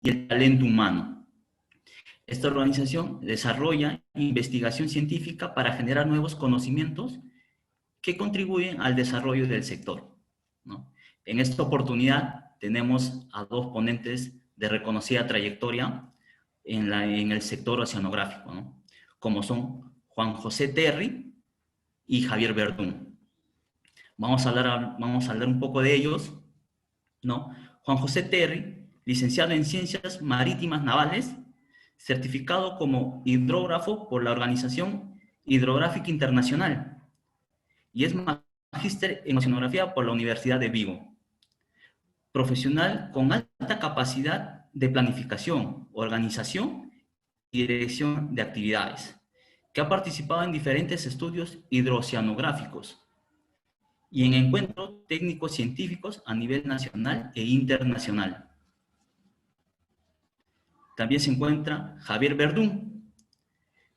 y el talento humano. Esta organización desarrolla investigación científica para generar nuevos conocimientos que contribuyen al desarrollo del sector, ¿no? En esta oportunidad tenemos a dos ponentes de reconocida trayectoria en el sector oceanográfico, ¿no? Como son Juan José Terry y Javier Verdún. Vamos a hablar un poco de ellos, ¿no? Juan José Terry, licenciado en Ciencias Marítimas Navales, certificado como hidrógrafo por la Organización Hidrográfica Internacional y es magíster en oceanografía por la Universidad de Vigo. Profesional con alta capacidad de planificación, organización y dirección de actividades, que ha participado en diferentes estudios hidrooceanográficos y en encuentros técnicos científicos a nivel nacional e internacional. También se encuentra Javier Verdún.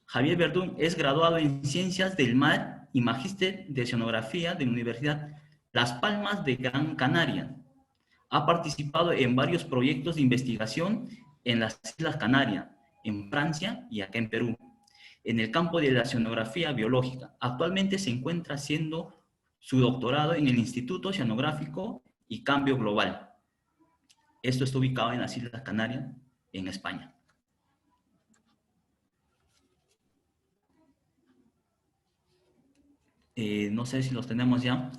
Javier Verdún es graduado en Ciencias del Mar y magíster de Oceanografía de la Universidad Las Palmas de Gran Canaria. Ha participado en varios proyectos de investigación en las Islas Canarias, en Francia y acá en Perú, en el campo de la oceanografía biológica. Actualmente se encuentra haciendo su doctorado en el Instituto Oceanográfico y Cambio Global. Esto está ubicado en las Islas Canarias, en España. No sé si los tenemos ya.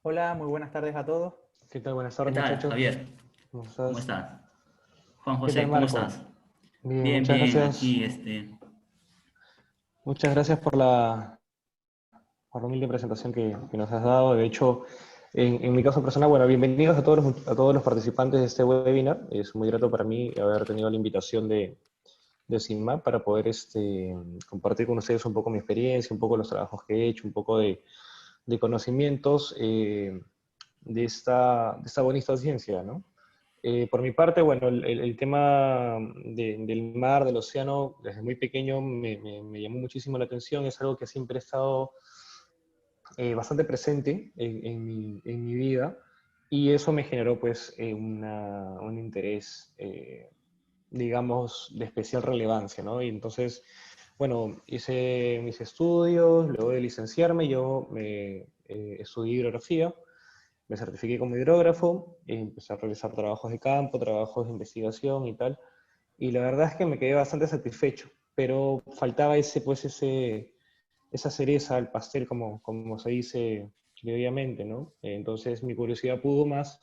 Hola, muy buenas tardes a todos. ¿Qué tal? Buenas ¿Qué tardes, tal, muchachos. Javier? ¿Cómo ¿Cómo estás? estás? Juan ¿Qué tal, José, ¿cómo Marco? estás? Bien, Bien, muchas bien, gracias. aquí Muchas gracias por la humilde presentación que nos has dado. De hecho, en mi caso personal, bueno, bienvenidos a todos los participantes de este webinar. Es muy grato para mí haber tenido la invitación de SINMAP para poder compartir con ustedes un poco mi experiencia, un poco los trabajos que he hecho, un poco de conocimientos de esta bonita ciencia, ¿no? Por mi parte, bueno, el tema del mar, del océano, desde muy pequeño me llamó muchísimo la atención. Es algo que siempre ha estado bastante presente en mi vida, y eso me generó pues un interés, digamos, de especial relevancia, ¿no? Y entonces, bueno, hice mis estudios, luego de licenciarme yo estudié hidrografía, me certifiqué como hidrógrafo, empecé a realizar trabajos de campo, trabajos de investigación y tal, y la verdad es que me quedé bastante satisfecho, pero faltaba esa cereza al pastel, como se dice criollamente, ¿no? Entonces mi curiosidad pudo más,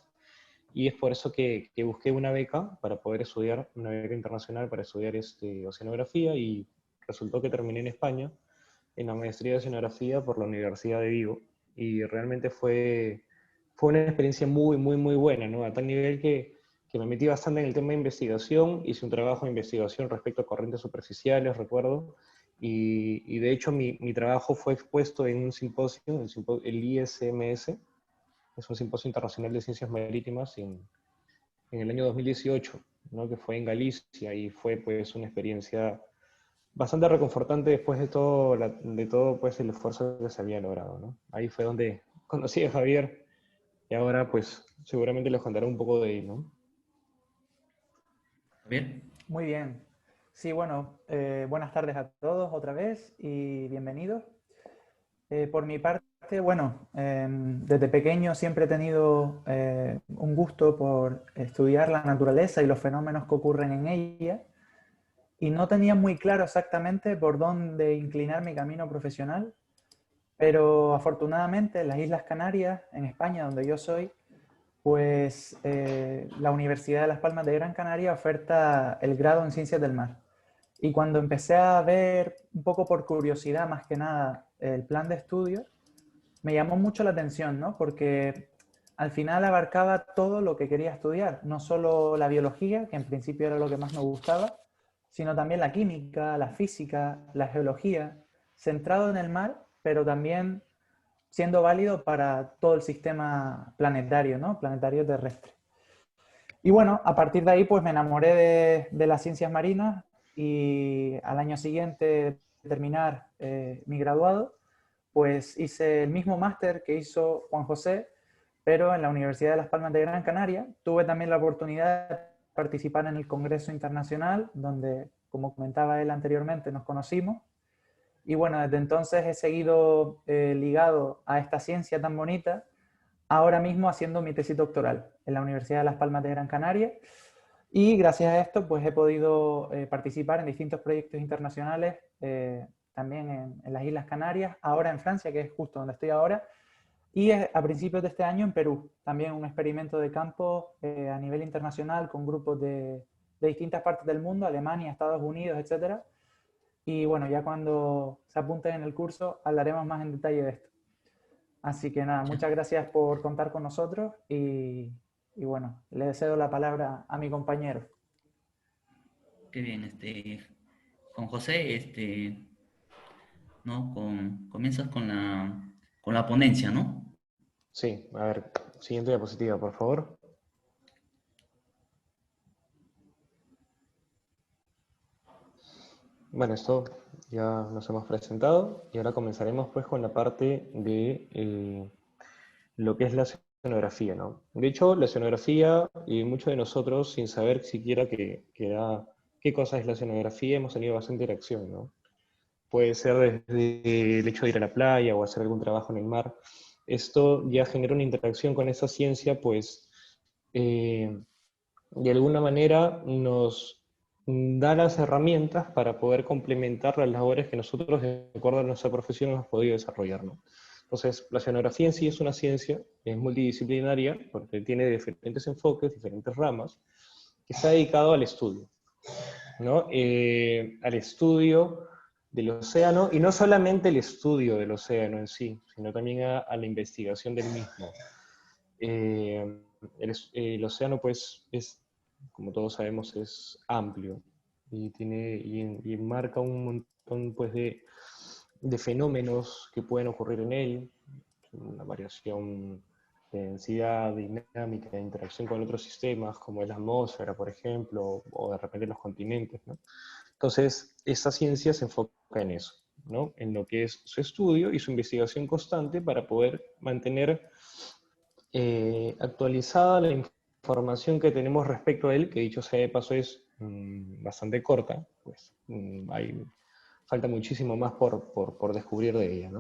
y es por eso que busqué una beca para poder estudiar, una beca internacional para estudiar oceanografía, y resultó que terminé en España, en la maestría de oceanografía por la Universidad de Vigo, y realmente fue una experiencia muy, muy, muy buena, ¿no? A tal nivel que me metí bastante en el tema de investigación, hice un trabajo de investigación respecto a corrientes superficiales, recuerdo, y de hecho mi trabajo fue expuesto en un simposio, el ISMS, es un simposio internacional de ciencias marítimas en el año 2018, ¿no? Que fue en Galicia, y fue pues una experiencia bastante reconfortante después de todo pues el esfuerzo que se había logrado, ¿no? Ahí fue donde conocí a Javier, y ahora pues seguramente les contaré un poco de él, ¿no? Javier. Muy bien. Sí, bueno, buenas tardes a todos otra vez y bienvenidos. Por mi parte, bueno, desde pequeño siempre he tenido un gusto por estudiar la naturaleza y los fenómenos que ocurren en ella, y no tenía muy claro exactamente por dónde inclinar mi camino profesional, pero afortunadamente en las Islas Canarias, en España, donde yo soy, pues la Universidad de Las Palmas de Gran Canaria oferta el grado en Ciencias del Mar. Y cuando empecé a ver, un poco por curiosidad más que nada, el plan de estudios, me llamó mucho la atención, ¿no? Porque al final abarcaba todo lo que quería estudiar, no solo la biología, que en principio era lo que más me gustaba, sino también la química, la física, la geología, centrado en el mar, pero también siendo válido para todo el sistema planetario, ¿no? Planetario terrestre. Y bueno, a partir de ahí pues me enamoré de las ciencias marinas, y al año siguiente de terminar mi graduado, pues hice el mismo máster que hizo Juan José, pero en la Universidad de Las Palmas de Gran Canaria tuve también la oportunidad de participar en el Congreso Internacional, donde, como comentaba él anteriormente, nos conocimos. Y bueno, desde entonces he seguido ligado a esta ciencia tan bonita, ahora mismo haciendo mi tesis doctoral en la Universidad de Las Palmas de Gran Canaria. Y gracias a esto, pues he podido participar en distintos proyectos internacionales, también en las Islas Canarias, ahora en Francia, que es justo donde estoy ahora, y a principios de este año en Perú, también un experimento de campo a nivel internacional con grupos de distintas partes del mundo, Alemania, Estados Unidos, etcétera. Y bueno, ya cuando se apunten en el curso hablaremos más en detalle de esto. Así que nada, muchas gracias por contar con nosotros y bueno, le cedo la palabra a mi compañero. Qué bien, Juan José, ¿no? Comienzas con la ponencia, ¿no? Sí, a ver, siguiente diapositiva, por favor. Bueno, esto ya nos hemos presentado y ahora comenzaremos pues con la parte de lo que es la escenografía, ¿no? De hecho, la escenografía, y muchos de nosotros, sin saber siquiera qué cosa es la escenografía, hemos tenido bastante interacción, ¿no? Puede ser desde el hecho de ir a la playa o hacer algún trabajo en el mar. Esto ya genera una interacción con esa ciencia, pues, de alguna manera nos da las herramientas para poder complementar las labores que nosotros, de acuerdo a nuestra profesión, hemos podido desarrollar, ¿no? Entonces, la oceanografía en sí es una ciencia, es multidisciplinaria, porque tiene diferentes enfoques, diferentes ramas, que está dedicado al estudio, ¿no? Al estudio del océano, y no solamente el estudio del océano en sí, sino también a la investigación del mismo. El océano, pues, como todos sabemos, es amplio y y marca un montón, pues, de fenómenos que pueden ocurrir en él, una variación de densidad, dinámica, de interacción con otros sistemas, como es la atmósfera, por ejemplo, o de repente los continentes, ¿no? Entonces, esta ciencia se enfoca en eso, ¿no? En lo que es su estudio y su investigación constante para poder mantener actualizada la información que tenemos respecto a él, que dicho sea de paso es bastante corta, pues falta muchísimo más por descubrir de ella, ¿no?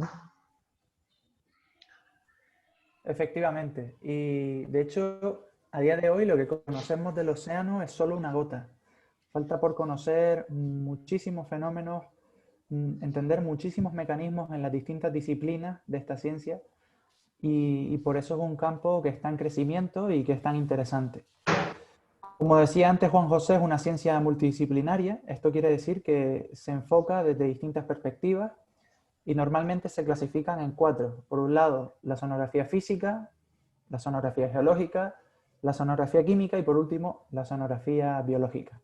Efectivamente. Y de hecho, a día de hoy lo que conocemos del océano es solo una gota. Falta por conocer muchísimos fenómenos, entender muchísimos mecanismos en las distintas disciplinas de esta ciencia y por eso es un campo que está en crecimiento y que es tan interesante. Como decía antes Juan José, es una ciencia multidisciplinaria. Esto quiere decir que se enfoca desde distintas perspectivas y normalmente se clasifican en cuatro. Por un lado, la sonografía física, la sonografía geológica, la sonografía química y por último, la sonografía biológica.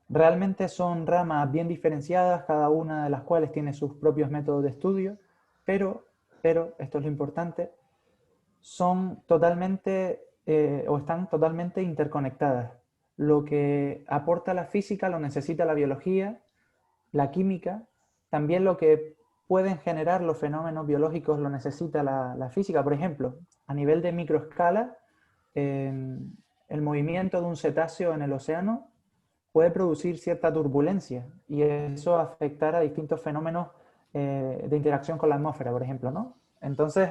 Realmente son ramas bien diferenciadas, cada una de las cuales tiene sus propios métodos de estudio, pero esto es lo importante, son totalmente o están totalmente interconectadas. Lo que aporta la física lo necesita la biología, la química, también lo que pueden generar los fenómenos biológicos lo necesita la física. Por ejemplo, a nivel de microescala, el movimiento de un cetáceo en el océano puede producir cierta turbulencia y eso afectar a distintos fenómenos de interacción con la atmósfera, por ejemplo, ¿no? Entonces,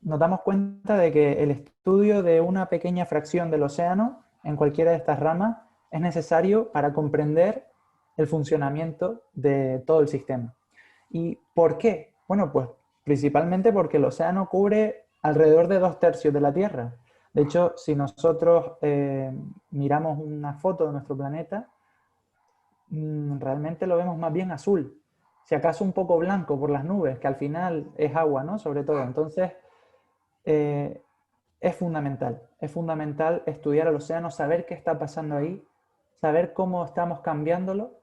nos damos cuenta de que el estudio de una pequeña fracción del océano en cualquiera de estas ramas es necesario para comprender el funcionamiento de todo el sistema. ¿Y por qué? Bueno, pues principalmente porque el océano cubre alrededor de 2/3 de la Tierra. De hecho, si nosotros miramos una foto de nuestro planeta, realmente lo vemos más bien azul. Si acaso un poco blanco por las nubes, que al final es agua, ¿no? Sobre todo. Entonces, es fundamental estudiar el océano, saber qué está pasando ahí, saber cómo estamos cambiándolo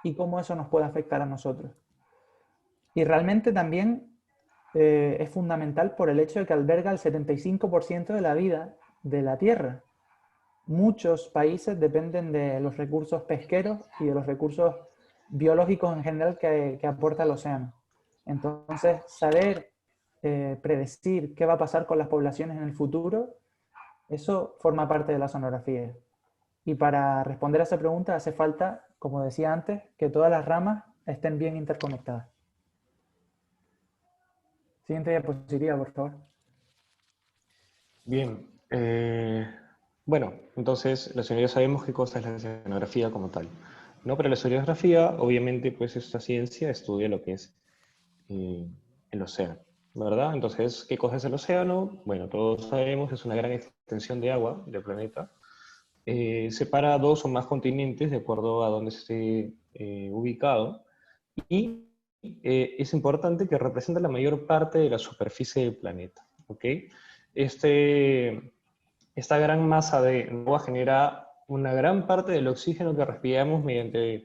y cómo eso nos puede afectar a nosotros. Y realmente también es fundamental por el hecho de que alberga el 75% de la vida de la Tierra. Muchos países dependen de los recursos pesqueros y de los recursos biológicos en general que aporta el océano. Entonces, saber predecir qué va a pasar con las poblaciones en el futuro, eso forma parte de la oceanografía. Y para responder a esa pregunta hace falta, como decía antes, que todas las ramas estén bien interconectadas. Siguiente diapositiva, por favor. Bien. Bueno, entonces, la oceanografía sabemos qué cosa es la oceanografía como tal, ¿no? Pero la oceanografía, obviamente, pues esta ciencia estudia lo que es el océano, ¿verdad? Entonces, ¿qué cosa es el océano? Bueno, todos sabemos, es una gran extensión de agua del planeta. Separa dos o más continentes de acuerdo a dónde esté ubicado. Y es importante que representa la mayor parte de la superficie del planeta, ¿ok? Esta gran masa de agua genera una gran parte del oxígeno que respiramos mediante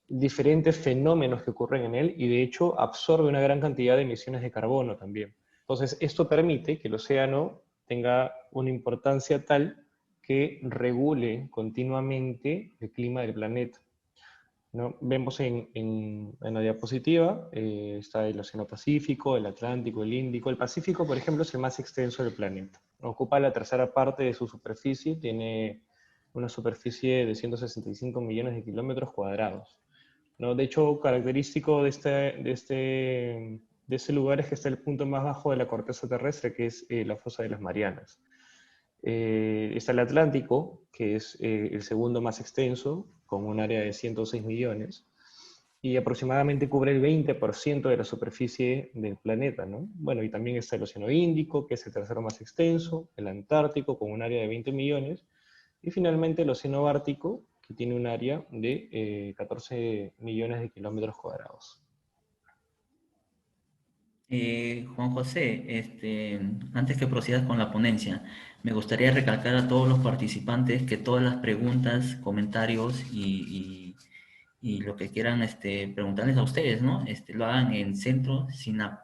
diferentes fenómenos que ocurren en él y de hecho absorbe una gran cantidad de emisiones de carbono también. Entonces esto permite que el océano tenga una importancia tal que regule continuamente el clima del planeta, ¿no? Vemos en la diapositiva, está el Océano Pacífico, el Atlántico, el Índico. El Pacífico, por ejemplo, es el más extenso del planeta. Ocupa la tercera parte de su superficie, tiene una superficie de 165 millones de kilómetros cuadrados, ¿no? De hecho, característico de este lugar es que está el punto más bajo de la corteza terrestre, que es la fosa de las Marianas. Está el Atlántico, que es el segundo más extenso, con un área de 106 millones, y aproximadamente cubre el 20% de la superficie del planeta, ¿no? Bueno, y también está el Océano Índico, que es el tercero más extenso, el Antártico, con un área de 20 millones, y finalmente el Océano Ártico, que tiene un área de 14 millones de kilómetros cuadrados. Juan José, antes que procedas con la ponencia, me gustaría recalcar a todos los participantes que todas las preguntas, comentarios y lo que quieran preguntarles a ustedes, ¿no? Lo hagan en Centro CIMAP,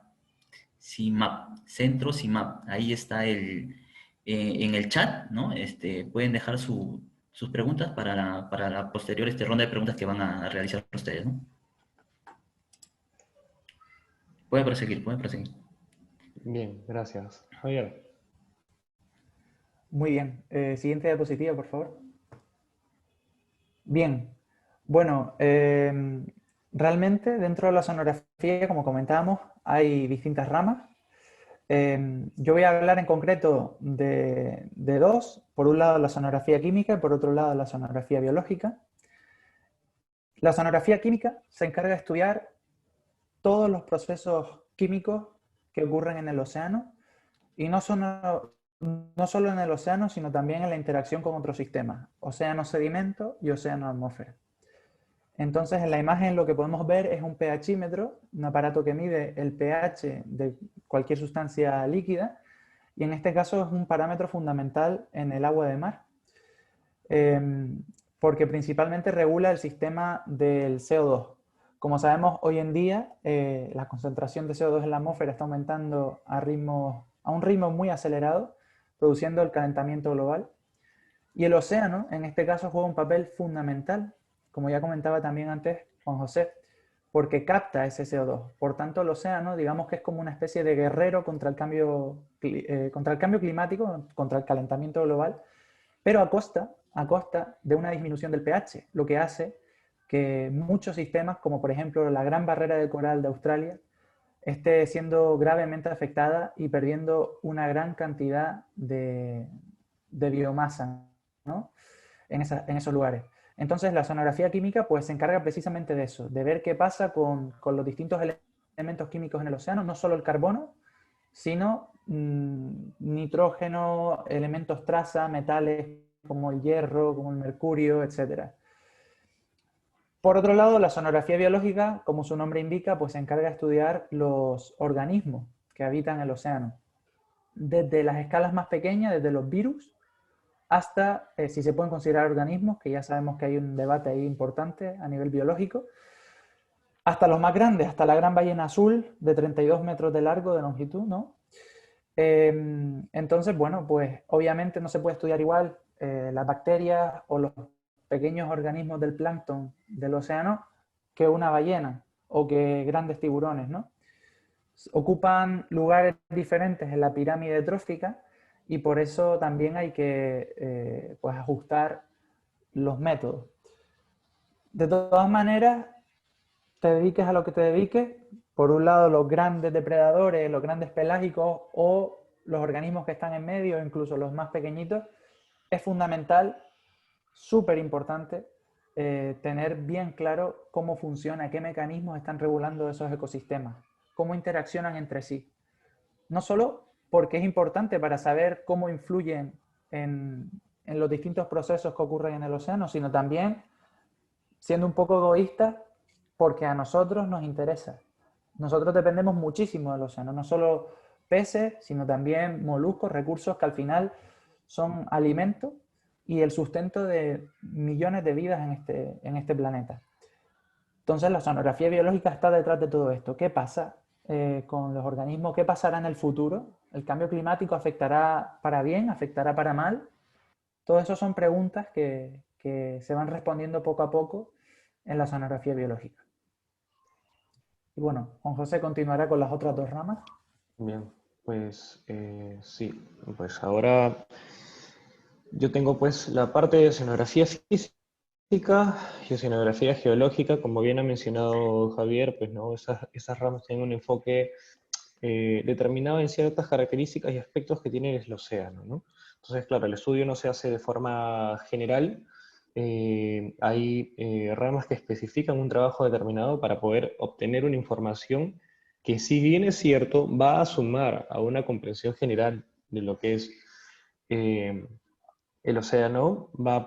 Centro CIMAP. Ahí está en el chat, ¿no? Pueden dejar sus preguntas para la posterior ronda de preguntas que van a realizar ustedes, ¿no? Puede proseguir, puede proseguir. Bien, gracias. Javier. Muy bien. Siguiente diapositiva, por favor. Bien. Bueno, realmente dentro de la sonografía, como comentábamos, hay distintas ramas. Yo voy a hablar en concreto de dos. Por un lado la sonografía química y por otro lado la sonografía biológica. La sonografía química se encarga de estudiar todos los procesos químicos que ocurren en el océano y no solo en el océano, sino también en la interacción con otros sistemas, océano-sedimento y océano-atmósfera. Entonces, en la imagen lo que podemos ver es un pHímetro, un aparato que mide el pH de cualquier sustancia líquida, y en este caso es un parámetro fundamental en el agua de mar, porque principalmente regula el sistema del CO2. Como sabemos, hoy en día la concentración de CO2 en la atmósfera está aumentando a un ritmo muy acelerado, produciendo el calentamiento global. Y el océano, en este caso, juega un papel fundamental, como ya comentaba también antes Juan José, porque capta ese CO2. Por tanto, el océano, digamos que es como una especie de guerrero contra el cambio climático, contra el calentamiento global, pero a costa de una disminución del pH, lo que hace que muchos sistemas, como por ejemplo la Gran Barrera de Coral de Australia, esté siendo gravemente afectada y perdiendo una gran cantidad de biomasa, ¿no? en esos lugares. Entonces la sonografía química pues, se encarga precisamente de eso, de ver qué pasa con los distintos elementos químicos en el océano, no solo el carbono, sino nitrógeno, elementos traza, metales como el hierro, como el mercurio, etc. Por otro lado, la sonografía biológica, como su nombre indica, pues se encarga de estudiar los organismos que habitan el océano, desde las escalas más pequeñas, desde los virus, hasta si se pueden considerar organismos, que ya sabemos que hay un debate ahí importante a nivel biológico, hasta los más grandes, hasta la gran ballena azul de 32 metros de largo de longitud, ¿no? Entonces, bueno, pues obviamente no se puede estudiar igual las bacterias o los pequeños organismos del plancton del océano que una ballena o que grandes tiburones, ¿no? ocupan lugares diferentes en la pirámide trófica y por eso también hay que pues ajustar los métodos. De todas maneras, te dediques a lo que te dediques, por un lado los grandes depredadores, los grandes pelágicos o los organismos que están en medio, incluso los más pequeñitos, es fundamental, súper importante, tener bien claro cómo funciona, qué mecanismos están regulando esos ecosistemas, cómo interaccionan entre sí. No solo porque es importante para saber cómo influyen en los distintos procesos que ocurren en el océano, sino también, siendo un poco egoísta, porque a nosotros nos interesa. Nosotros dependemos muchísimo del océano, no solo peces, sino también moluscos, recursos que al final son alimento y el sustento de millones de vidas en este planeta. Entonces la oceanografía biológica está detrás de todo esto. ¿Qué pasa con los organismos? ¿Qué pasará en el futuro? ¿El cambio climático afectará para bien? ¿Afectará para mal? Todo eso son preguntas que se van respondiendo poco a poco en la oceanografía biológica. Y bueno, Juan José continuará con las otras dos ramas. Bien, pues sí, pues ahora yo tengo pues la parte de oceanografía física y oceanografía geológica, como bien ha mencionado Javier, pues no, esas ramas tienen un enfoque determinado en ciertas características y aspectos que tiene el océano, ¿no? Entonces, claro, el estudio no se hace de forma general, hay ramas que especifican un trabajo determinado para poder obtener una información que, si bien es cierto, va a sumar a una comprensión general de lo que es el océano, va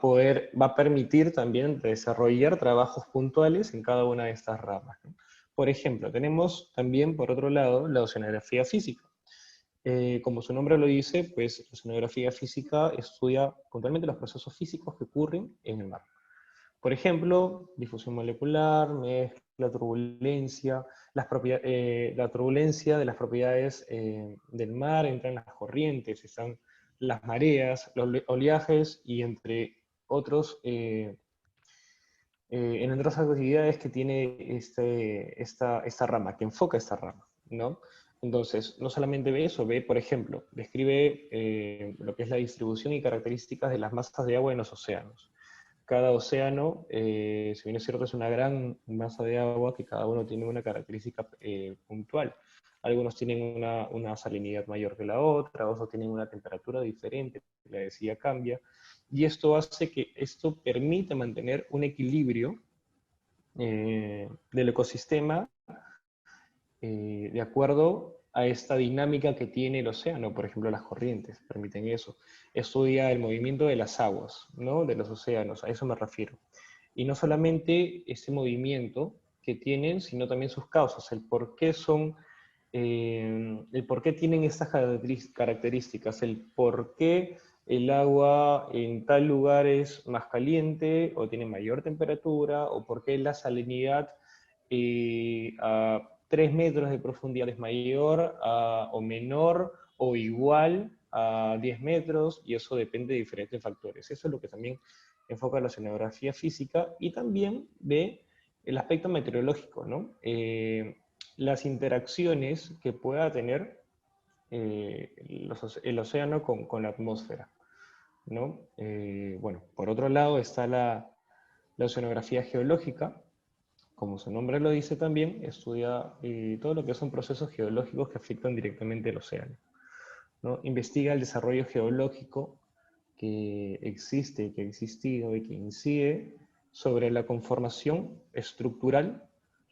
a permitir también desarrollar trabajos puntuales en cada una de estas ramas, ¿no? Por ejemplo, tenemos también, por otro lado, la oceanografía física. Como su nombre lo dice, pues la oceanografía física estudia puntualmente los procesos físicos que ocurren en el mar. Por ejemplo, difusión molecular, mezcla, turbulencia, la turbulencia de las propiedades del mar, entran las corrientes, están las mareas, los oleajes y entre otros, en otras actividades que tiene esta rama, que enfoca esta rama, ¿no? Entonces, no solamente ve eso, ve, por ejemplo, describe lo que es la distribución y características de las masas de agua en los océanos. Cada océano, si bien es cierto, es una gran masa de agua que cada uno tiene una característica puntual. Algunos tienen una salinidad mayor que la otra, otros tienen una temperatura diferente, la densidad cambia, y esto hace que esto permita mantener un equilibrio del ecosistema de acuerdo a esta dinámica que tiene el océano. Por ejemplo, las corrientes permiten eso. Estudia el movimiento de las aguas, ¿no? De los océanos, a eso me refiero. Y no solamente ese movimiento que tienen, sino también sus causas, el por qué tienen estas características, el por qué el agua en tal lugar es más caliente o tiene mayor temperatura, o por qué la salinidad a 3 metros de profundidad es mayor o menor o igual a 10 metros, y eso depende de diferentes factores. Eso es lo que también enfoca la oceanografía física, y también ve el aspecto meteorológico, ¿no? Las interacciones que pueda tener el océano con la atmósfera, ¿no? Bueno, por otro lado está la oceanografía geológica. Como su nombre lo dice también, estudia todo lo que son procesos geológicos que afectan directamente al océano, ¿no? Investiga el desarrollo geológico que existe, que ha existido y que incide sobre la conformación estructural,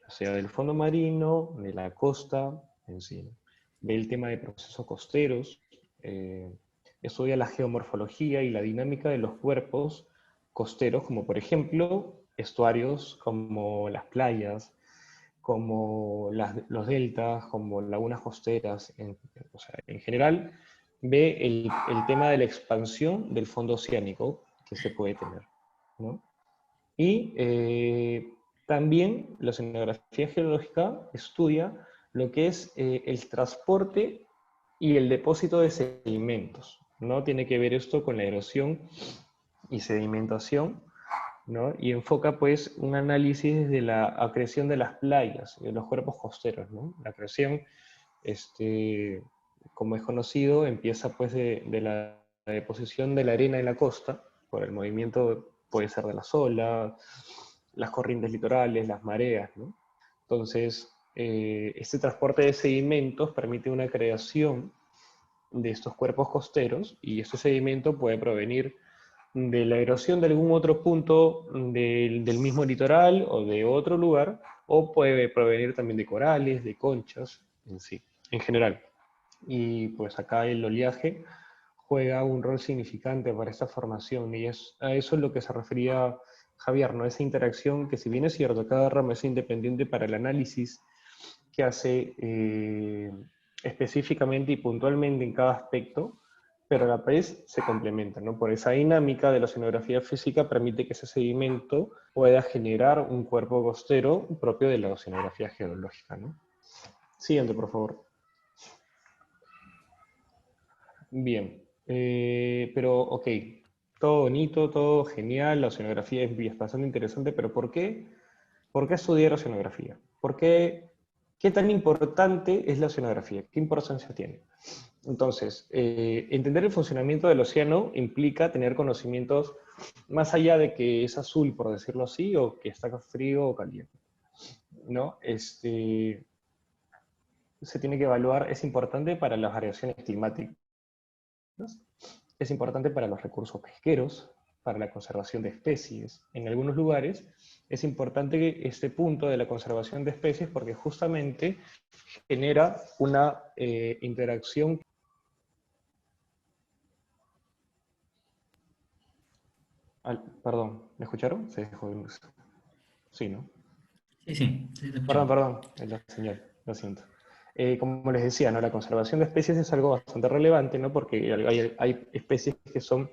o sea, del fondo marino, de la costa en sí. Ve el tema de procesos costeros, estudia la geomorfología y la dinámica de los cuerpos costeros, como por ejemplo estuarios como las playas, como los deltas, como lagunas costeras, o sea, en general ve el tema de la expansión del fondo oceánico que se puede tener, ¿no? Y también la oceanografía geológica estudia lo que es el transporte y el depósito de sedimentos, ¿no? Tiene que ver esto con la erosión y sedimentación, ¿no? Y enfoca pues un análisis de la acreción de las playas, de los cuerpos costeros, ¿no? La acreción como es conocido, empieza pues de la deposición de la arena en la costa, por el movimiento, puede ser de las olas, las corrientes litorales, las mareas, ¿no? Entonces, este transporte de sedimentos permite una creación de estos cuerpos costeros, y este sedimento puede provenir de la erosión de algún otro punto del mismo litoral o de otro lugar, o puede provenir también de corales, de conchas en sí, en general. Y pues acá el oleaje juega un rol significante para esta formación, y a eso es lo que se refería Javier, ¿no? Esa interacción que, si bien es cierto, cada rama es independiente para el análisis que hace específicamente y puntualmente en cada aspecto, pero a la vez se complementan, ¿no? Por esa dinámica de la oceanografía física permite que ese sedimento pueda generar un cuerpo costero propio de la oceanografía geológica, ¿no? Siguiente, por favor. Bien, pero ok, todo bonito, todo genial, la oceanografía es bastante interesante, pero ¿por qué? ¿Por qué estudiar oceanografía? ¿Por qué? ¿Qué tan importante es la oceanografía? ¿Qué importancia tiene? Entonces, entender el funcionamiento del océano implica tener conocimientos más allá de que es azul, por decirlo así, o que está frío o caliente, ¿no? Se tiene que evaluar, es importante para las variaciones climáticas, es importante para los recursos pesqueros, para la conservación de especies. En algunos lugares es importante este punto de la conservación de especies porque justamente genera una interacción. Perdón, ¿me escucharon? Se dejó de... Sí, ¿no? Sí, sí, sí, te escuchamos. Perdón, es la señal, lo siento. Como les decía, ¿no? La conservación de especies es algo bastante relevante, ¿no? Porque hay especies que son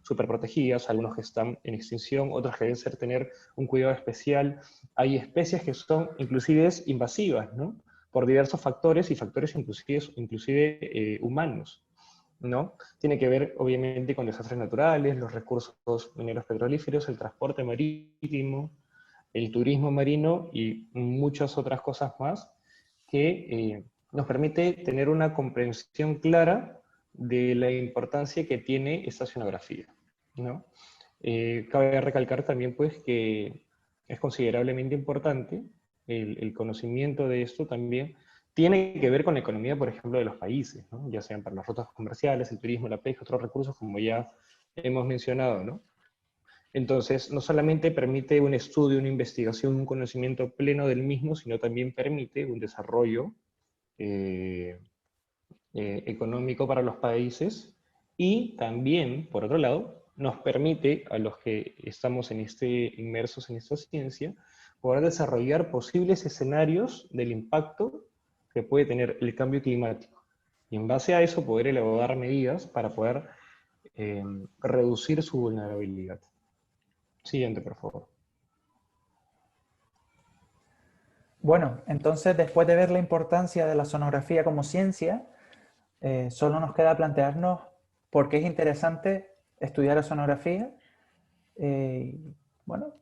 súper protegidas, algunos que están en extinción, otros que deben tener un cuidado especial. Hay especies que son inclusive invasivas, ¿no? Por diversos factores, y factores inclusive humanos, ¿no? Tiene que ver obviamente con desastres naturales, los recursos mineros petrolíferos, el transporte marítimo, el turismo marino y muchas otras cosas más que nos permite tener una comprensión clara de la importancia que tiene esta oceanografía, ¿no? Cabe recalcar también pues que es considerablemente importante el conocimiento de esto también. Tiene que ver con la economía, por ejemplo, de los países, ¿no? Ya sean para las rutas comerciales, el turismo, la pesca, otros recursos como ya hemos mencionado, ¿no? Entonces, no solamente permite un estudio, una investigación, un conocimiento pleno del mismo, sino también permite un desarrollo eh, económico para los países, y también, por otro lado, nos permite a los que estamos inmersos en esta ciencia poder desarrollar posibles escenarios del impacto que puede tener el cambio climático. Y en base a eso poder elaborar medidas para poder reducir su vulnerabilidad. Siguiente, por favor. Bueno, entonces después de ver la importancia de la sonografía como ciencia, solo nos queda plantearnos por qué es interesante estudiar sonografía. Bueno,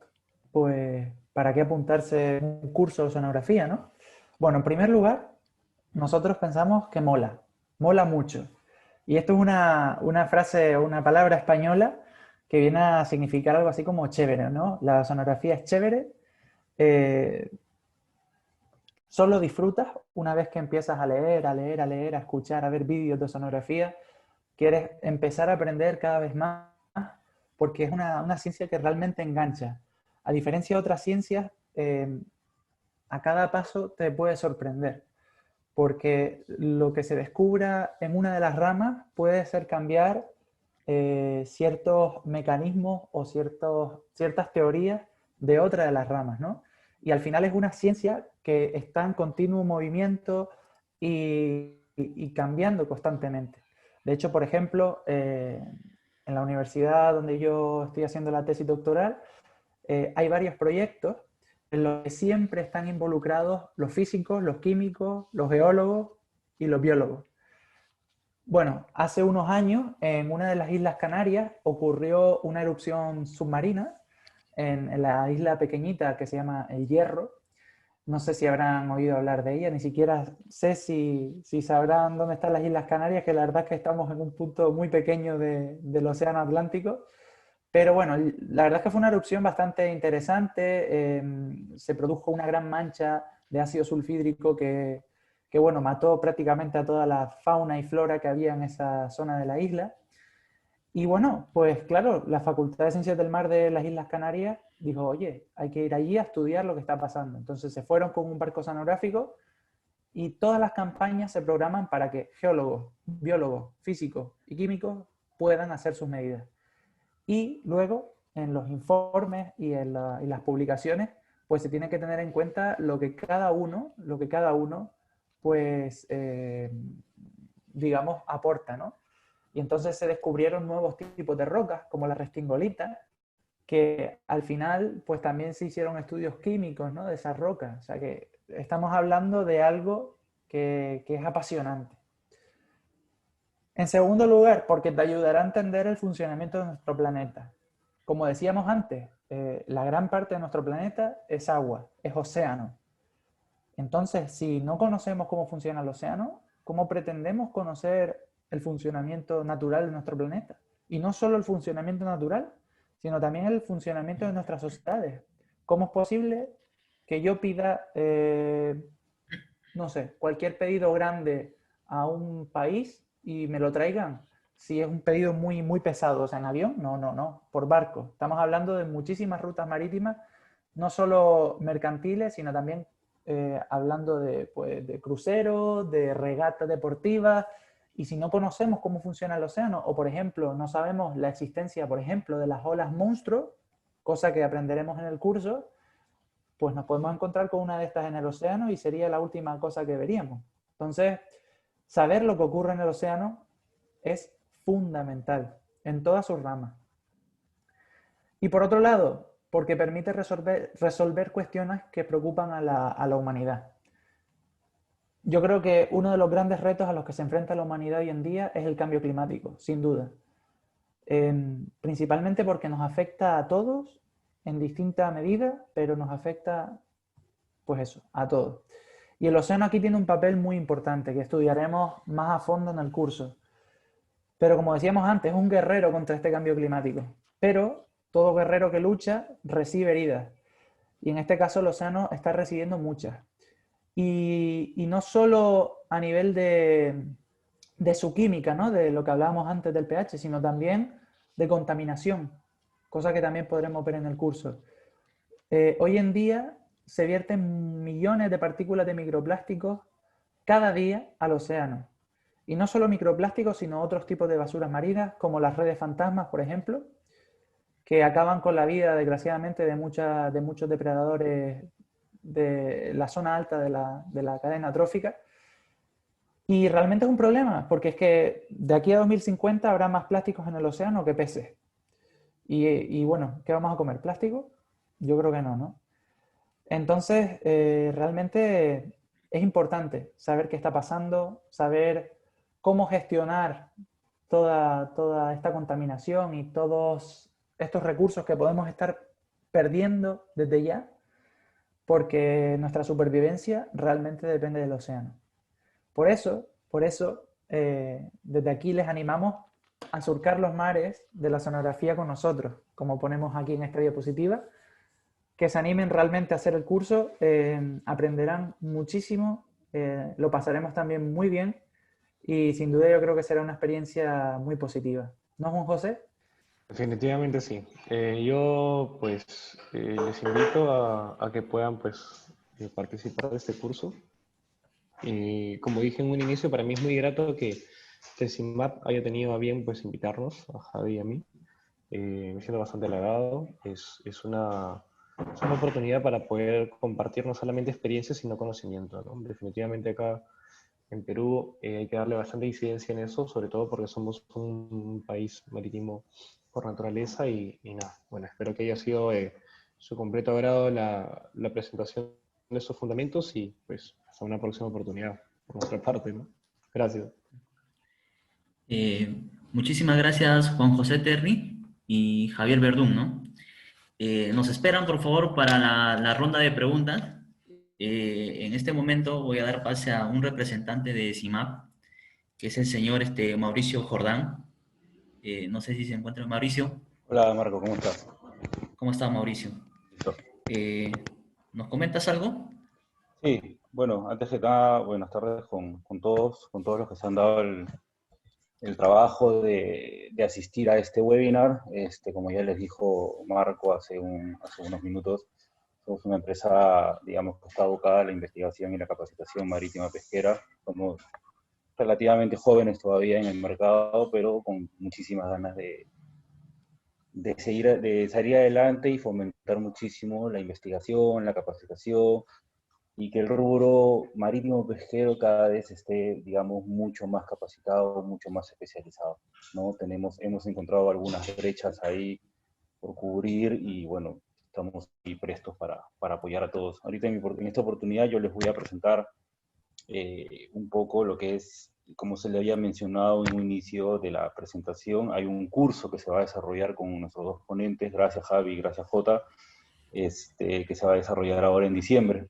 pues ¿para qué apuntarse en un curso de sonografía, no? Bueno, en primer lugar, nosotros pensamos que mola mucho. Y esto es una frase o una palabra española que viene a significar algo así como chévere, ¿no? La sonografía es chévere. Solo disfrutas una vez que empiezas a leer, a escuchar, a ver vídeos de sonografía. Quieres empezar a aprender cada vez más porque es una ciencia que realmente engancha. A diferencia de otras ciencias, a cada paso te puede sorprender, porque lo que se descubra en una de las ramas puede ser cambiar ciertos mecanismos o ciertas teorías de otra de las ramas, ¿no? Y al final es una ciencia que está en continuo movimiento y cambiando constantemente. De hecho, por ejemplo, en la universidad donde yo estoy haciendo la tesis doctoral, hay varios proyectos en los que siempre están involucrados los físicos, los químicos, los geólogos y los biólogos. Bueno, hace unos años en una de las Islas Canarias ocurrió una erupción submarina en la isla pequeñita que se llama El Hierro, No sé si habrán oído hablar de ella, ni siquiera sé si sabrán dónde están las Islas Canarias, que la verdad es que estamos en un punto muy pequeño del Océano Atlántico. Pero bueno, la verdad es que fue una erupción bastante interesante. Se produjo una gran mancha de ácido sulfídrico que, bueno, mató prácticamente a toda la fauna y flora que había en esa zona de la isla. Y bueno, pues claro, la Facultad de Ciencias del Mar de las Islas Canarias dijo, oye, hay que ir allí a estudiar lo que está pasando. Entonces se fueron con un barco oceanográfico y todas las campañas se programan para que geólogos, biólogos, físicos y químicos puedan hacer sus medidas. Y luego, en los informes y las publicaciones, pues se tiene que tener en cuenta lo que cada uno, pues, digamos, aporta, ¿no? Y entonces se descubrieron nuevos tipos de rocas, como la restingolita, que al final, pues también se hicieron estudios químicos, ¿no? De esas rocas. O sea que estamos hablando de algo que es apasionante. En segundo lugar, porque te ayudará a entender el funcionamiento de nuestro planeta. Como decíamos antes, la gran parte de nuestro planeta es agua, es océano. Entonces, si no conocemos cómo funciona el océano, ¿cómo pretendemos conocer el funcionamiento natural de nuestro planeta? Y no solo el funcionamiento natural, sino también el funcionamiento de nuestras sociedades. ¿Cómo es posible que yo pida, no sé, cualquier pedido grande a un país y me lo traigan? Si es un pedido muy, muy pesado, o sea, en avión, no, por barco. Estamos hablando de muchísimas rutas marítimas, no solo mercantiles, sino también hablando de, pues, de cruceros, de regatas deportivas. Y si no conocemos cómo funciona el océano, o por ejemplo, no sabemos la existencia, por ejemplo, de las olas monstruo, cosa que aprenderemos en el curso, pues nos podemos encontrar con una de estas en el océano y sería la última cosa que veríamos. Entonces, saber lo que ocurre en el océano es fundamental en todas sus ramas. Y por otro lado, porque permite resolver cuestiones que preocupan a la humanidad. Yo creo que uno de los grandes retos a los que se enfrenta la humanidad hoy en día es el cambio climático, sin duda. Principalmente porque nos afecta a todos en distinta medida, pero nos afecta, pues eso, a todos. Y el océano aquí tiene un papel muy importante que estudiaremos más a fondo en el curso. Pero como decíamos antes, es un guerrero contra este cambio climático. Pero todo guerrero que lucha recibe heridas. Y en este caso el océano está recibiendo muchas. Y no solo a nivel de su química, ¿no? De lo que hablábamos antes del pH, sino también de contaminación, cosa que también podremos ver en el curso. Hoy en día se vierten millones de partículas de microplásticos cada día al océano. Y no solo microplásticos, sino otros tipos de basuras marinas, como las redes fantasmas, por ejemplo, que acaban con la vida, desgraciadamente, de muchos depredadores de la zona alta de la cadena trófica. Y realmente es un problema, porque es que de aquí a 2050 habrá más plásticos en el océano que peces. Y bueno, ¿qué vamos a comer? ¿Plástico? Yo creo que no, ¿no? Entonces, realmente es importante saber qué está pasando, saber cómo gestionar toda esta contaminación y todos estos recursos que podemos estar perdiendo desde ya, porque nuestra supervivencia realmente depende del océano. Por eso, desde aquí les animamos a surcar los mares de la oceanografía con nosotros, como ponemos aquí en esta diapositiva, que se animen realmente a hacer el curso, aprenderán muchísimo, lo pasaremos también muy bien y sin duda yo creo que será una experiencia muy positiva. ¿No, Juan José? Definitivamente sí. Yo pues les invito a que puedan pues participar de este curso. Y como dije en un inicio, para mí es muy grato que CECIMAP haya tenido a bien pues invitarnos, a Javi y a mí. Me siento bastante halagado. Es una oportunidad para poder compartir no solamente experiencias, sino conocimiento, ¿no? Definitivamente acá en Perú hay que darle bastante incidencia en eso, sobre todo porque somos un país marítimo por naturaleza y nada. Bueno, espero que haya sido su completo agrado la presentación de esos fundamentos y pues hasta una próxima oportunidad por nuestra parte, ¿no? Gracias. Muchísimas gracias, Juan José Terry y Javier Verdún, ¿no? Nos esperan, por favor, para la ronda de preguntas. En este momento voy a dar pase a un representante de CIMAP, que es el señor Mauricio Jordán. No sé si se encuentra Mauricio. Hola Marco, ¿cómo estás? ¿Cómo está Mauricio? Listo. ¿Nos comentas algo? Sí, bueno, antes que nada, buenas tardes con todos los que se han dado el trabajo de asistir a este webinar. Como ya les dijo Marco hace unos minutos, somos una empresa, digamos, que está abocada a la investigación y la capacitación marítima pesquera. Somos relativamente jóvenes todavía en el mercado, pero con muchísimas ganas de salir adelante y fomentar muchísimo la investigación, la capacitación, y que el rubro marítimo pesquero cada vez esté, digamos, mucho más capacitado, mucho más especializado, ¿no? Hemos encontrado algunas brechas ahí por cubrir y bueno, estamos ahí prestos para apoyar a todos. Ahorita en esta oportunidad yo les voy a presentar un poco lo que es, como se le había mencionado en un inicio de la presentación, hay un curso que se va a desarrollar con nuestros dos ponentes, gracias Javi, gracias Jota, que se va a desarrollar ahora en diciembre.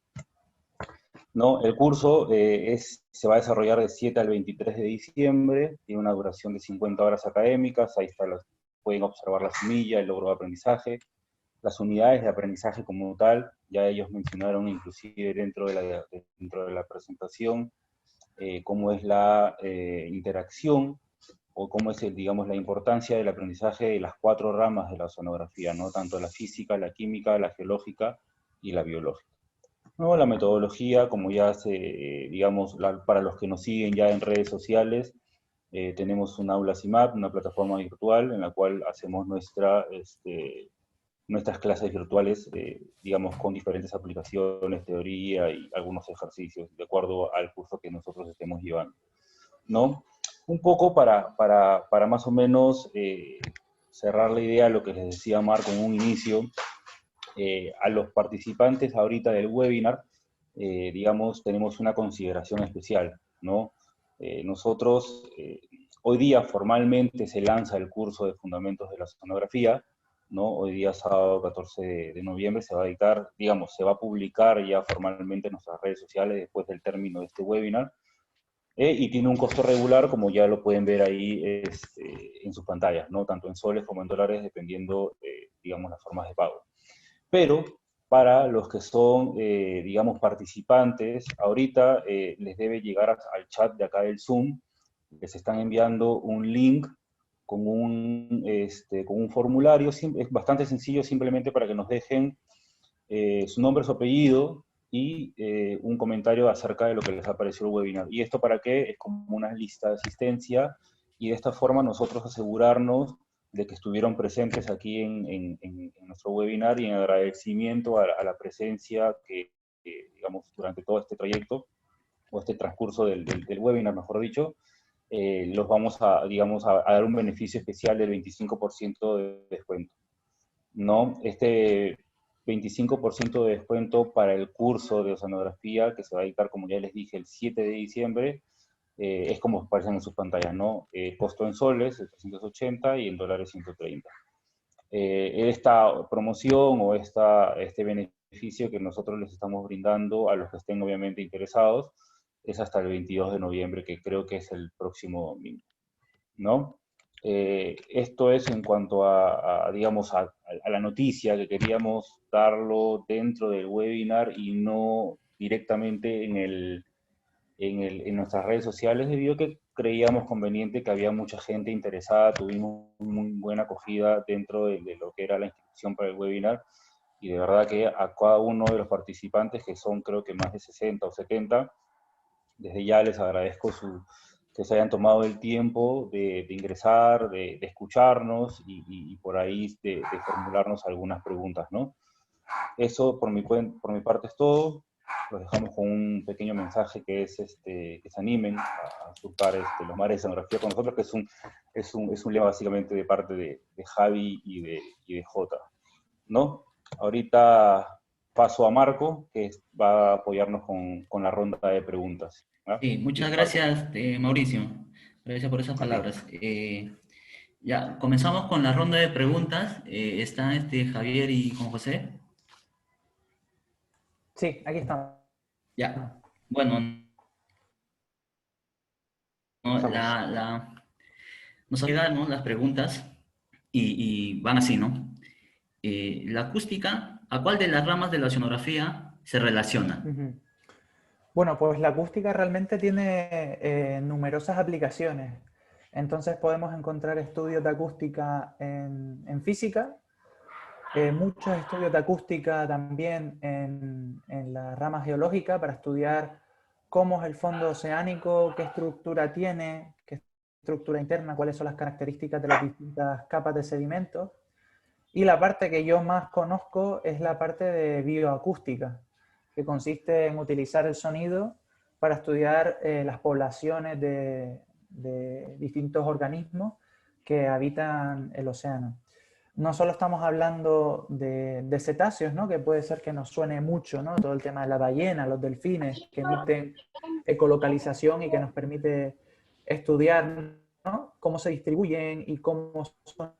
No, el curso se va a desarrollar de 7 al 23 de diciembre, tiene una duración de 50 horas académicas, ahí está pueden observar la semilla, el logro de aprendizaje, las unidades de aprendizaje como tal, ya ellos mencionaron inclusive dentro de la presentación cómo es la interacción o cómo es, digamos, la importancia del aprendizaje de las 4 ramas de la oceanografía, ¿no? Tanto la física, la química, la geológica y la biológica. No, la metodología, como ya digamos, para los que nos siguen ya en redes sociales, tenemos un aula CIMAP, una plataforma virtual en la cual hacemos nuestras clases virtuales, digamos, con diferentes aplicaciones, teoría y algunos ejercicios, de acuerdo al curso que nosotros estemos llevando, ¿no? Un poco para más o menos cerrar la idea, lo que les decía Marco en un inicio, a los participantes ahorita del webinar, digamos, tenemos una consideración especial, ¿no? Nosotros, hoy día formalmente se lanza el curso de Fundamentos de la Oceanografía, ¿no? Hoy día, sábado 14 de noviembre, se va a editar, digamos, se va a publicar ya formalmente en nuestras redes sociales después del término de este webinar, y tiene un costo regular, como ya lo pueden ver ahí en sus pantallas, ¿no? Tanto en soles como en dólares, dependiendo, digamos, las formas de pago. Pero para los que son, digamos, participantes, ahorita les debe llegar al chat de acá del Zoom, les están enviando un link con un formulario, es bastante sencillo, simplemente para que nos dejen su nombre, su apellido y un comentario acerca de lo que les ha parecido el webinar. ¿Y esto para qué? Es como una lista de asistencia y de esta forma nosotros asegurarnos de que estuvieron presentes aquí en nuestro webinar y en agradecimiento a la presencia que, digamos, durante todo este trayecto o este transcurso del webinar, mejor dicho, los vamos a, digamos, a dar un beneficio especial del 25% de descuento, ¿no? Este 25% de descuento para el curso de oceanografía que se va a dictar, como ya les dije, el 7 de diciembre, es como aparecen en sus pantallas, ¿no? Costo en soles, 380 y en dólares 130. Esta promoción o este beneficio que nosotros les estamos brindando a los que estén obviamente interesados es hasta el 22 de noviembre, que creo que es el próximo domingo, ¿no? Esto es en cuanto digamos, a la noticia que queríamos darlo dentro del webinar y no directamente en nuestras redes sociales, debido a que creíamos conveniente que había mucha gente interesada, tuvimos muy buena acogida dentro de lo que era la inscripción para el webinar, y de verdad que a cada uno de los participantes, que son creo que más de 60 o 70, desde ya les agradezco que se hayan tomado el tiempo de ingresar, de escucharnos y por ahí de formularnos algunas preguntas, ¿no? Eso por mi parte es todo. Los dejamos con un pequeño mensaje que es que se animen a surcar los mares de oceanografía con nosotros, que es un lema básicamente de parte de Javi y de Jota, ¿no? Ahorita paso a Marco, que va a apoyarnos con la ronda de preguntas. ¿Ah? Sí, muchas Listo, Marco. gracias, Mauricio. Gracias por esas A ti. palabras. Ya, comenzamos con la ronda de preguntas. Están Javier y Juan José. Sí, aquí estamos. Ya, bueno, no, Estamos. nos llegan, ¿no?, las preguntas y van así, ¿no? La acústica, ¿a cuál de las ramas de la oceanografía se relaciona? Ujú. Bueno, pues la acústica realmente tiene numerosas aplicaciones. Entonces podemos encontrar estudios de acústica en física, muchos estudios de acústica también en la rama geológica para estudiar cómo es el fondo oceánico, qué estructura tiene, qué estructura interna, cuáles son las características de las distintas capas de sedimentos. Y la parte que yo más conozco es la parte de bioacústica, que consiste en utilizar el sonido para estudiar las poblaciones de distintos organismos que habitan el océano. No solo estamos hablando de cetáceos, ¿no?, que puede ser que nos suene mucho, ¿no?, todo el tema de la ballena, los delfines, que emiten ecolocalización y que nos permite estudiar, ¿no?, cómo se distribuyen y cómo son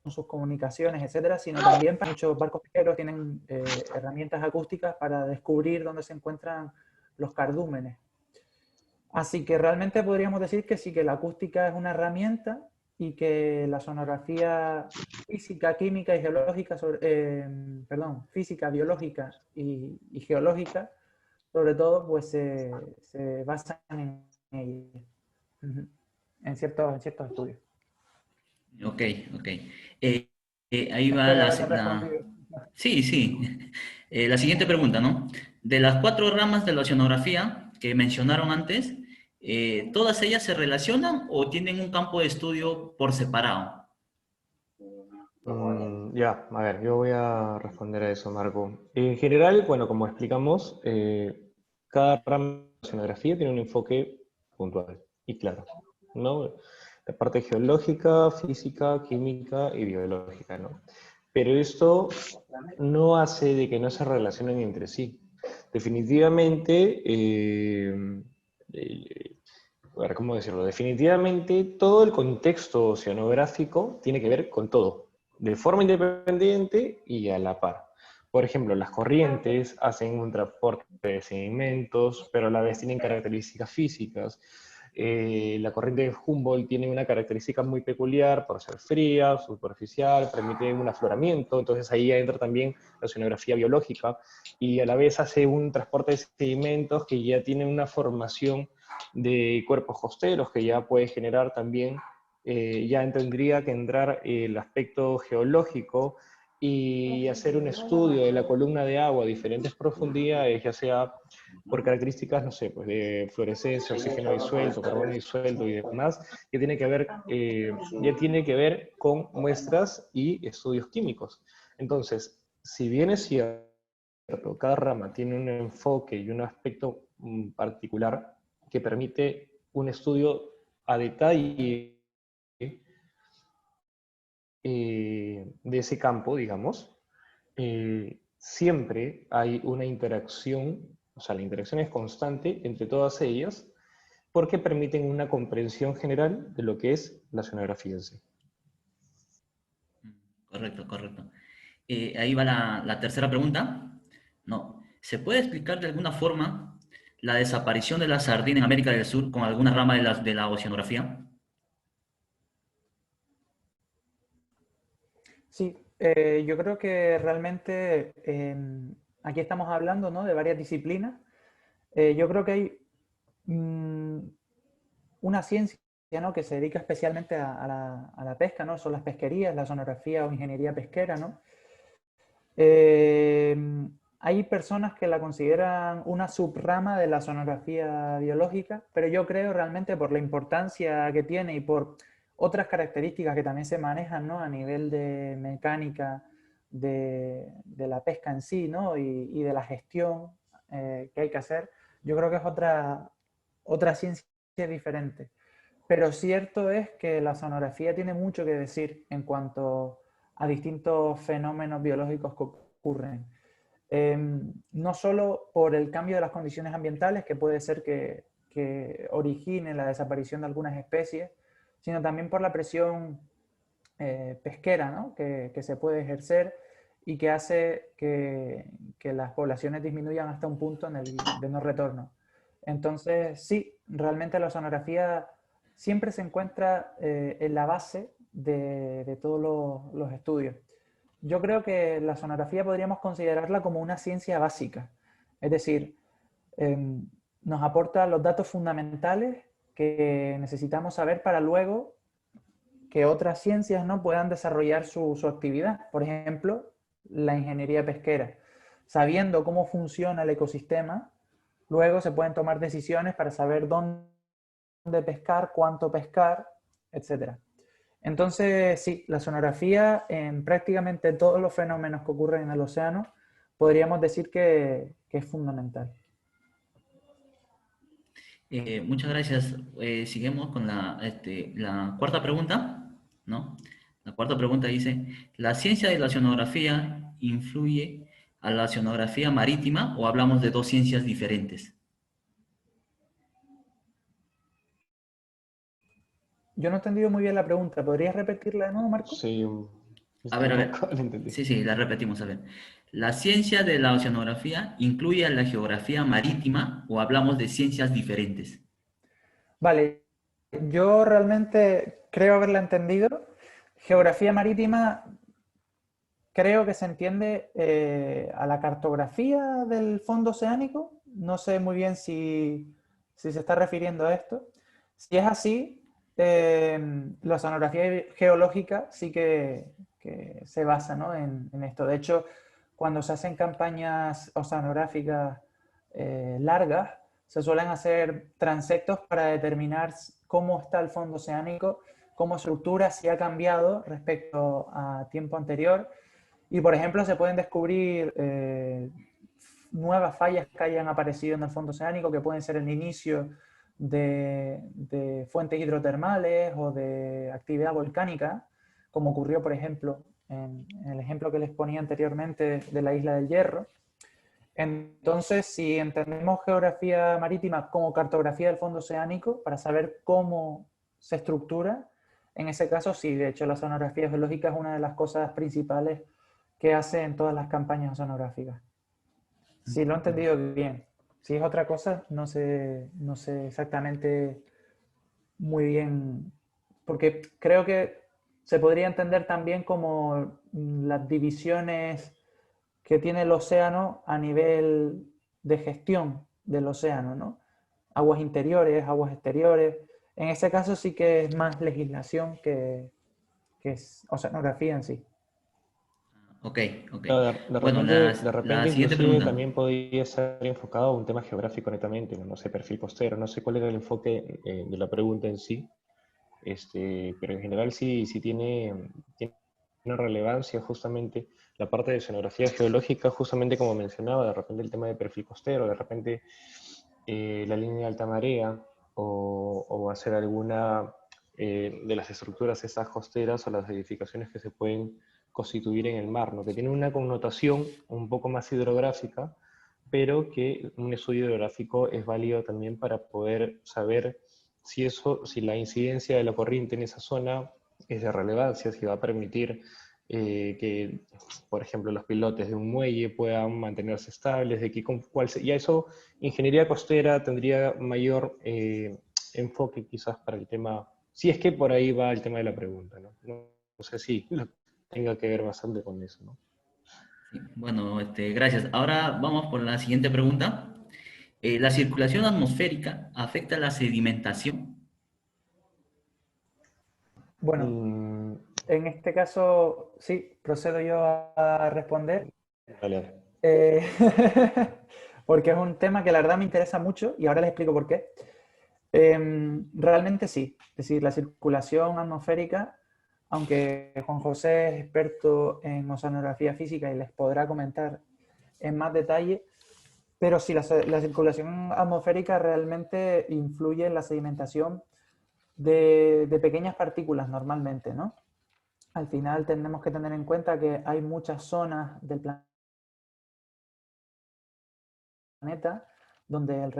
sus comunicaciones, etcétera, sino también para muchos barcos pesqueros tienen herramientas acústicas para descubrir dónde se encuentran los cardúmenes. Así que realmente podríamos decir que sí, que la acústica es una herramienta y que la sonografía física, química y geológica, perdón, física, biológica y geológica, sobre todo, pues se basan en ella, en ciertos estudios. Ok, ok. Ahí va Espero haberlo respondido. Sí, sí. La siguiente pregunta, ¿no? De las cuatro ramas de la oceanografía que mencionaron antes, ¿todas ellas se relacionan o tienen un campo de estudio por separado? Ya, a ver, yo voy a responder a eso, Marco. En general, bueno, como explicamos, cada rama de oceanografía tiene un enfoque puntual y claro, ¿no? La parte geológica, física, química y biológica, ¿no? Pero esto no hace de que no se relacionen entre sí. Definitivamente, a ver, ¿cómo decirlo? Definitivamente todo el contexto oceanográfico tiene que ver con todo, de forma independiente y a la par. Por ejemplo, las corrientes hacen un transporte de sedimentos, pero a la vez tienen características físicas. La corriente de Humboldt tiene una característica muy peculiar por ser fría, superficial, permite un afloramiento, entonces ahí entra también la oceanografía biológica y a la vez hace un transporte de sedimentos que ya tiene una formación de cuerpos costeros que ya puede generar también, ya tendría que entrar el aspecto geológico y hacer un estudio de la columna de agua a diferentes profundidades, ya sea por características, no sé, pues de fluorescencia, oxígeno disuelto, carbono disuelto y demás, ya tiene que ver con muestras y estudios químicos. Entonces, si bien es cierto, cada rama tiene un enfoque y un aspecto particular que permite un estudio a detalle de ese campo, digamos, siempre hay una interacción, o sea, la interacción es constante entre todas ellas, porque permiten una comprensión general de lo que es la oceanografía en sí. Correcto, correcto. Ahí va la tercera pregunta. No. ¿Se puede explicar de alguna forma la desaparición de la sardina en América del Sur con alguna rama de la oceanografía? Sí, yo creo que realmente aquí estamos hablando, ¿no?, de varias disciplinas. Yo creo que hay una ciencia, ¿no?, que se dedica especialmente a la pesca, ¿no? Son las pesquerías, la sonografía o ingeniería pesquera, ¿no? Eh, Hay personas que la consideran una subrama de la sonografía biológica, pero yo creo realmente por la importancia que tiene y por otras características que también se manejan, ¿no?, a nivel de mecánica de la pesca en sí, ¿no?, y de la gestión que hay que hacer, yo creo que es otra ciencia diferente. Pero cierto es que la sonografía tiene mucho que decir en cuanto a distintos fenómenos biológicos que ocurren. No solo por el cambio de las condiciones ambientales, que puede ser que origine la desaparición de algunas especies, sino también por la presión pesquera, ¿no?, que se puede ejercer y que hace que las poblaciones disminuyan hasta un punto en el de no retorno. Entonces, sí, realmente la oceanografía siempre se encuentra en la base de todos los estudios. Yo creo que la sonografía podríamos considerarla como una ciencia básica, es decir, nos aporta los datos fundamentales que necesitamos saber para luego que otras ciencias no puedan desarrollar su actividad. Por ejemplo, la ingeniería pesquera. Sabiendo cómo funciona el ecosistema, luego se pueden tomar decisiones para saber dónde pescar, cuánto pescar, etc. Entonces, sí, la sonografía en prácticamente todos los fenómenos que ocurren en el océano podríamos decir que es fundamental. Muchas gracias. Seguimos con la cuarta pregunta, ¿no? La cuarta pregunta dice, ¿la ciencia de la oceanografía influye a la oceanografía marítima o hablamos de dos ciencias diferentes? Yo no he entendido muy bien la pregunta. ¿Podrías repetirla de nuevo, Marco? Sí, A ver. tampoco lo entendí. Sí, la repetimos, a ver. ¿La ciencia de la oceanografía incluye a la geografía marítima o hablamos de ciencias diferentes? Vale, yo realmente creo haberla entendido. Geografía marítima creo que se entiende a la cartografía del fondo oceánico. No sé muy bien si se está refiriendo a esto. Si es así, la oceanografía geológica sí que se basa, ¿no?, en esto. De hecho, cuando se hacen campañas oceanográficas largas, se suelen hacer transectos para determinar cómo está el fondo oceánico, cómo estructura, si ha cambiado respecto a tiempo anterior. Y, por ejemplo, se pueden descubrir nuevas fallas que hayan aparecido en el fondo oceánico, que pueden ser el inicio de fuentes hidrotermales o de actividad volcánica, como ocurrió, por ejemplo, en el ejemplo que les ponía anteriormente de la isla del Hierro. Entonces, si entendemos geografía marítima como cartografía del fondo oceánico, para saber cómo se estructura, en ese caso sí, de hecho la oceanografía geológica es una de las cosas principales que hace en todas las campañas oceanográficas. Si lo he entendido bien. Si es otra cosa, no sé exactamente muy bien, porque creo que se podría entender también como las divisiones que tiene el océano a nivel de gestión del océano, ¿no? Aguas interiores, aguas exteriores. En ese caso sí que es más legislación que es oceanografía en sí. Ok, ok. Claro, Bueno, de la repente siguiente inclusive pregunta. también podría estar enfocado a un tema geográfico netamente, no, no sé, perfil costero, no sé cuál era el enfoque de la pregunta en sí, pero en general sí tiene una relevancia justamente la parte de oceanografía geológica, justamente como mencionaba, de repente el tema de perfil costero, de repente la línea de alta marea o hacer alguna de las estructuras esas costeras o las edificaciones que se pueden constituir en el mar, ¿no? Que tiene una connotación un poco más hidrográfica, pero que un estudio hidrográfico es válido también para poder saber si la incidencia de la corriente en esa zona es de relevancia, si va a permitir que, por ejemplo, los pilotes de un muelle puedan mantenerse estables, de ya eso, ingeniería costera tendría mayor enfoque quizás para el tema, si es que por ahí va el tema de la pregunta, ¿no? No sé si tenga que ver bastante con eso, ¿no? Sí, bueno, gracias. Ahora vamos por la siguiente pregunta. ¿La circulación atmosférica afecta la sedimentación? Bueno, Mm, en este caso sí, procedo yo a responder. dale. Eh, porque es un tema que la verdad me interesa mucho y ahora les explico por qué. Realmente sí, es decir, la circulación atmosférica, aunque Juan José es experto en oceanografía física y les podrá comentar en más detalle, pero sí, la circulación atmosférica realmente influye en la sedimentación de pequeñas partículas normalmente, ¿no? Al final tenemos que tener en cuenta que hay muchas zonas del planeta donde el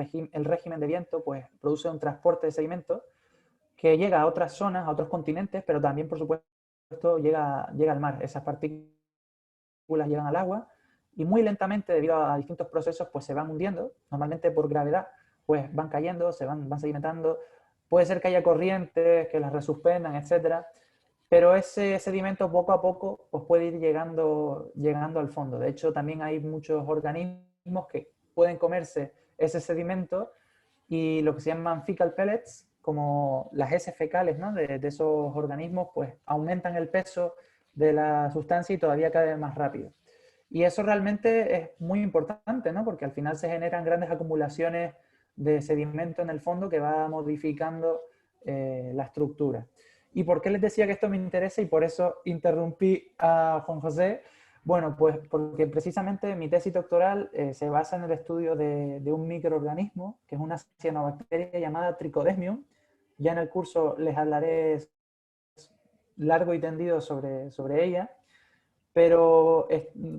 régimen de viento pues, produce un transporte de sedimentos que llega a otras zonas, a otros continentes, pero también, por supuesto, llega al mar. Esas partículas partículas llegan al agua y muy lentamente, debido a distintos procesos, pues se van hundiendo, normalmente por gravedad, pues van cayendo, van sedimentando. Puede ser que haya corrientes que las resuspendan, etcétera, pero ese sedimento poco a poco pues puede ir llegando al fondo. De hecho, también hay muchos organismos que pueden comerse ese sedimento y lo que se llaman fecal pellets, como las heces fecales, ¿no?, de esos organismos, pues aumentan el peso de la sustancia y todavía cae más rápido. Y eso realmente es muy importante, ¿no?, porque al final se generan grandes acumulaciones de sedimento en el fondo que va modificando la estructura. ¿Y por qué les decía que esto me interesa y por eso interrumpí a Juan José? Bueno, pues porque precisamente mi tesis doctoral se basa en el estudio de un microorganismo, que es una cianobacteria llamada Trichodesmium. Ya en el curso les hablaré largo y tendido sobre ella, pero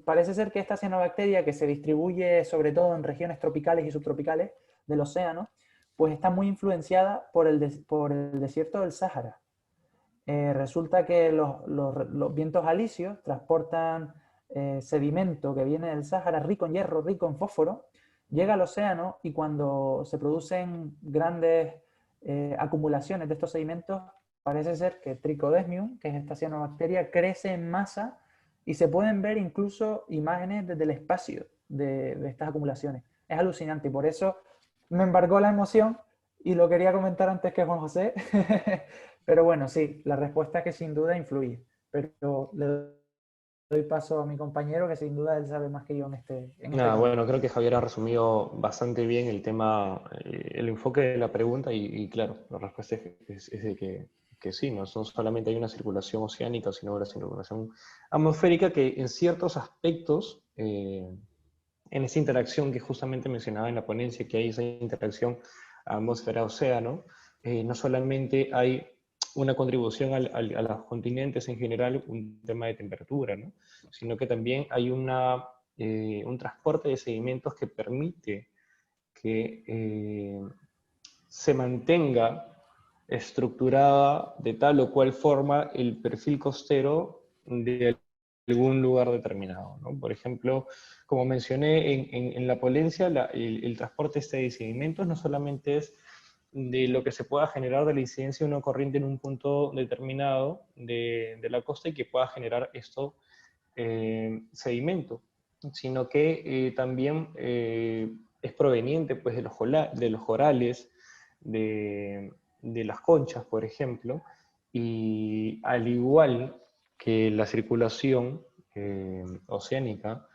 parece ser que esta cianobacteria, que se distribuye sobre todo en regiones tropicales y subtropicales del océano, pues está muy influenciada por el desierto del Sáhara. Resulta que los vientos alisios transportan sedimento que viene del Sáhara rico en hierro, rico en fósforo, llega al océano y cuando se producen grandes acumulaciones de estos sedimentos, parece ser que Trichodesmium, que es esta cianobacteria, crece en masa y se pueden ver incluso imágenes desde el espacio de estas acumulaciones. Es alucinante y por eso me embargó la emoción y lo quería comentar antes que Juan José. Pero bueno, sí, la respuesta es que sin duda influye. Pero le doy paso a mi compañero, que sin duda él sabe más que yo en este Nada, campo. bueno, creo que Javier ha resumido bastante bien el tema, el enfoque de la pregunta y claro, la respuesta es de que sí, no solamente hay una circulación oceánica, sino una circulación atmosférica que en ciertos aspectos, en esa interacción que justamente mencionaba en la ponencia, que hay esa interacción atmósfera-océano, no solamente hay una contribución a los continentes en general, un tema de temperatura, ¿no?, sino que también hay un transporte de sedimentos que permite que se mantenga estructurada de tal o cual forma el perfil costero de algún lugar determinado, ¿no? Por ejemplo, como mencioné en la ponencia, el transporte de sedimentos no solamente es de lo que se pueda generar de la incidencia de una corriente en un punto determinado de la costa y que pueda generar esto sedimento, sino que también es proveniente pues, de los corales, de las conchas, por ejemplo, y al igual que la circulación oceánica,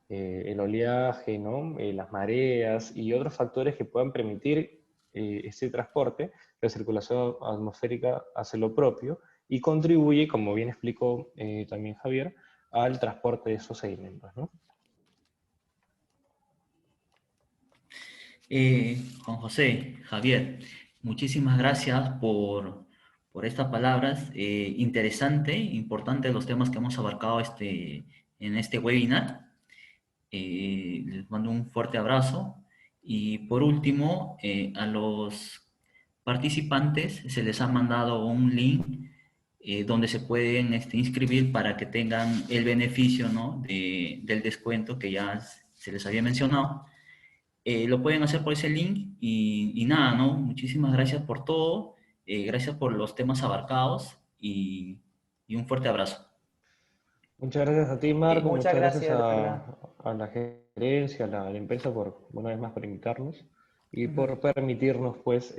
el oleaje, ¿no?, las mareas y otros factores que puedan permitir este transporte, la circulación atmosférica hace lo propio y contribuye, como bien explicó también Javier, al transporte de esos sedimentos, ¿no? Juan José, Javier, muchísimas gracias por estas palabras. Interesante, importante los temas que hemos abarcado en este webinar. Les mando un fuerte abrazo. Y por último, a los participantes se les ha mandado un link donde se pueden inscribir para que tengan el beneficio, ¿no?, del descuento que ya se les había mencionado. Lo pueden hacer por ese link y nada, ¿no? Muchísimas gracias por todo, gracias por los temas abarcados y un fuerte abrazo. Muchas gracias a ti, Eh, Marco, Muchas muchas gracias gracias, de verdad. a la gerencia, a la empresa por, una vez más, por invitarnos y Ujú. por permitirnos, pues,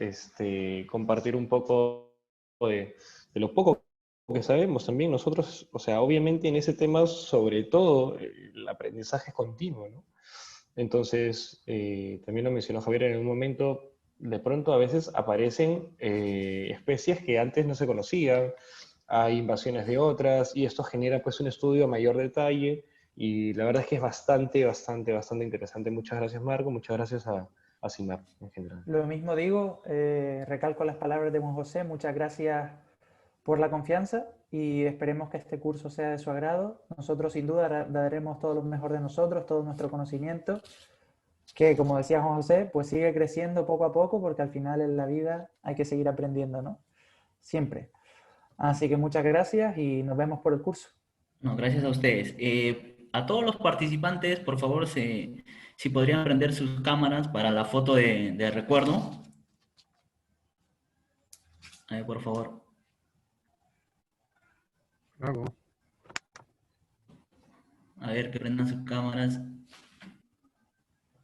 compartir un poco de lo poco que sabemos también nosotros, o sea, obviamente en ese tema, sobre todo, el aprendizaje es continuo, ¿no? Entonces, también lo mencionó Javier en un momento, de pronto a veces aparecen especies que antes no se conocían, hay invasiones de otras, y esto genera pues un estudio a mayor detalle, y la verdad es que es bastante interesante. Muchas gracias, Marco, muchas gracias a CIMAR en general. Lo mismo digo, recalco las palabras de Juan José, muchas gracias por la confianza y esperemos que este curso sea de su agrado. Nosotros sin duda daremos todo lo mejor de nosotros, todo nuestro conocimiento, que como decía Juan José, pues sigue creciendo poco a poco porque al final en la vida hay que seguir aprendiendo, ¿no? Siempre. Así que muchas gracias y nos vemos por el curso. no, gracias a ustedes. A todos los participantes, por favor, si podrían prender sus cámaras para la foto de recuerdo. A ver, por favor. Bravo. A ver, que prendan sus cámaras.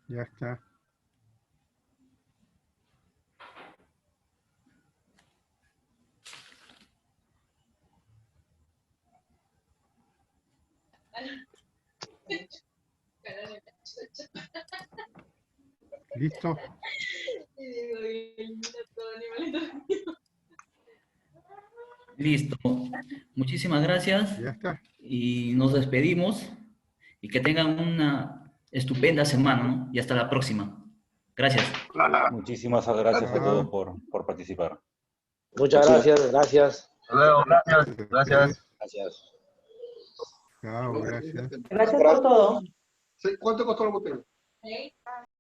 Ya está. ¿Listo? Listo. Muchísimas gracias. Ya está. Y nos despedimos. Y que tengan una estupenda semana, ¿no? Y hasta la próxima. Gracias. Muchísimas gracias a todos por participar. Muchas gracias, gracias. Hasta luego, gracias. Gracias. Gracias. Chao, gracias. Gracias por todo. ¿Cuánto costó la botella?